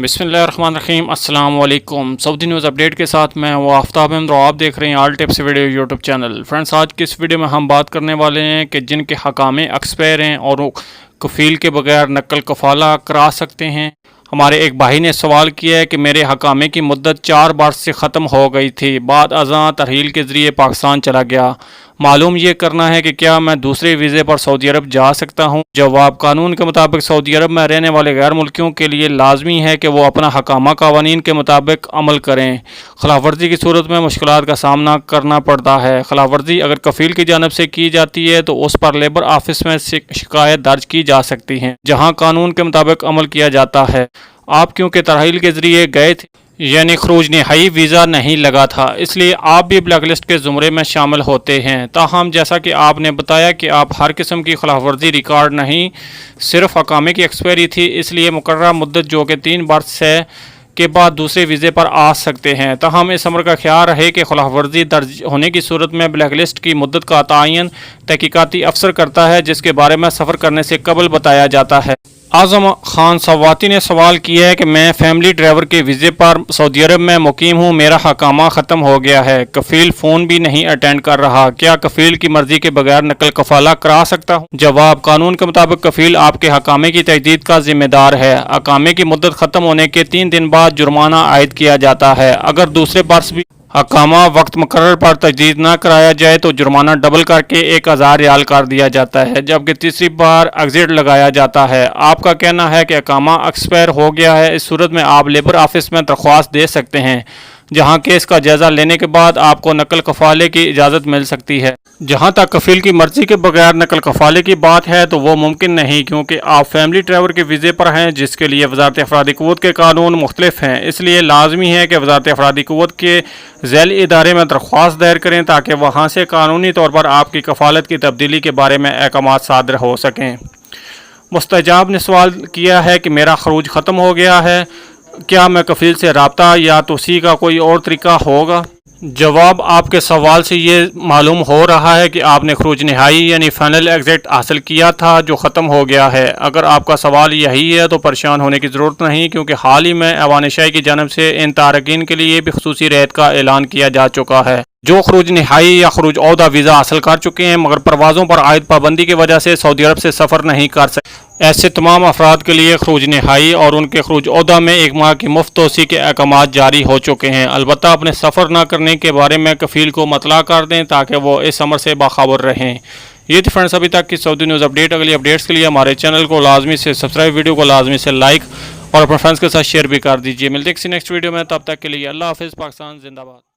بسم اللہ الرحمن الرحیم۔ السلام علیکم۔ سعودی نیوز اپڈیٹ کے ساتھ میں وہ آفتاب احمد اور آپ دیکھ رہے ہیں all tips video YouTube channel. Friends, آج کی اس ویڈیو میں ہم بات کرنے والے ہیں کہ جن کے حکام ایکسپائر ہیں اور وہ کفیل کے بغیر نقل کفالہ کرا سکتے ہیں۔ ہمارے ایک بھائی نے سوال کیا ہے کہ میرے حکامے کی مدت 4 بار سے ختم ہو گئی تھی، بعد ازاں ترحیل کے ذریعے پاکستان چلا گیا۔ معلوم یہ کرنا ہے کہ کیا میں دوسرے ویزے پر سعودی عرب جا سکتا ہوں؟ جواب: قانون کے مطابق سعودی عرب میں رہنے والے غیر ملکیوں کے لیے لازمی ہے کہ وہ اپنا حکامہ قوانین کے مطابق عمل کریں۔ خلاف ورزی کی صورت میں مشکلات کا سامنا کرنا پڑتا ہے۔ خلاف ورزی اگر کفیل کی جانب سے کی جاتی ہے تو اس پر لیبر آفس میں شکایت درج کی جا سکتی ہے، جہاں قانون کے مطابق عمل کیا جاتا ہے۔ آپ کیونکہ ترحیل کے ذریعے گئے تھے، یعنی خروج نہائی ویزا نہیں لگا تھا، اس لیے آپ بھی بلیک لسٹ کے زمرے میں شامل ہوتے ہیں۔ تاہم جیسا کہ آپ نے بتایا کہ آپ ہر قسم کی خلاف ورزی ریکارڈ نہیں، صرف حکامے کی ایکسپائری تھی، اس لیے مقررہ مدت جو کہ 3 برس ہے کے بعد دوسرے ویزے پر آ سکتے ہیں۔ تاہم اس امر کا خیال رہے کہ خلاف ورزی درج ہونے کی صورت میں بلیک لسٹ کی مدت کا تعین تحقیقاتی افسر کرتا ہے، جس کے بارے میں سفر کرنے سے قبل بتایا جاتا ہے۔ اعظم خان سواتی نے سوال کیا ہے کہ میں فیملی ڈرائیور کے ویزے پر سعودی عرب میں مقیم ہوں، میرا حکامہ ختم ہو گیا ہے، کفیل فون بھی نہیں اٹینڈ کر رہا، کیا کفیل کی مرضی کے بغیر نقل کفالہ کرا سکتا ہوں؟ جواب: قانون کے مطابق کفیل آپ کے حکامے کی تجدید کا ذمہ دار ہے۔ حکامے کی مدت ختم ہونے کے 3 دن بعد جرمانہ عائد کیا جاتا ہے۔ اگر دوسرے برس بھی حکامہ وقت مقرر پر تجدید نہ کرایا جائے تو جرمانہ ڈبل کر کے 1000 ریال کر دیا جاتا ہے، جبکہ تیسری بار ایگزٹ لگایا جاتا ہے۔ آپ کا کہنا ہے کہ حکامہ ایکسپائر ہو گیا ہے، اس صورت میں آپ لیبر آفس میں درخواست دے سکتے ہیں، جہاں کیس کا جائزہ لینے کے بعد آپ کو نقل کفالے کی اجازت مل سکتی ہے۔ جہاں تک کفیل کی مرضی کے بغیر نقل کفالے کی بات ہے تو وہ ممکن نہیں، کیونکہ آپ فیملی ڈرائیور کے ویزے پر ہیں، جس کے لیے وزارت افرادی قوت کے قانون مختلف ہیں۔ اس لیے لازمی ہے کہ وزارت افرادی قوت کے ذیلی ادارے میں درخواست دائر کریں تاکہ وہاں سے قانونی طور پر آپ کی کفالت کی تبدیلی کے بارے میں احکامات صادر ہو سکیں۔ مستجاب نے سوال کیا ہے کہ میرا خروج ختم ہو گیا ہے، کیا میں کفیل سے رابطہ یا توسیع کا کوئی اور طریقہ ہوگا؟ جواب: آپ کے سوال سے یہ معلوم ہو رہا ہے کہ آپ نے خروج نہائی یعنی فائنل ایگزٹ حاصل کیا تھا، جو ختم ہو گیا ہے۔ اگر آپ کا سوال یہی ہے تو پریشان ہونے کی ضرورت نہیں، کیونکہ حال ہی میں ایوان شاہی کی جانب سے ان تارکین کے لیے بھی خصوصی رعایت کا اعلان کیا جا چکا ہے، جو خروج نہائی یا خروج عہدہ ویزا حاصل کر چکے ہیں مگر پروازوں پر عائد پابندی کی وجہ سے سعودی عرب سے سفر نہیں کر سکتے۔ ایسے تمام افراد کے لیے خروج نہائی اور ان کے خروج عہدہ میں 1 ماہ کی مفت توسیع کے احکامات جاری ہو چکے ہیں۔ البتہ اپنے سفر نہ کرنے کے بارے میں کفیل کو مطلع کر دیں تاکہ وہ اس امر سے باخبر رہیں۔ یہ تھی فرینڈس ابھی تک کی سعودی نیوز اپڈیٹ۔ اگلی اپڈیٹس کے لیے ہمارے چینل کو لازمی سے سبسکرائب، ویڈیو کو لازمی سے لائک اور اپنے فرینڈس کے ساتھ شیئر بھی کر دیجیے۔ ملتے ہیں کسی نیکسٹ ویڈیو میں، تب تک کے لیے اللہ حافظ۔ پاکستان زندہ باد۔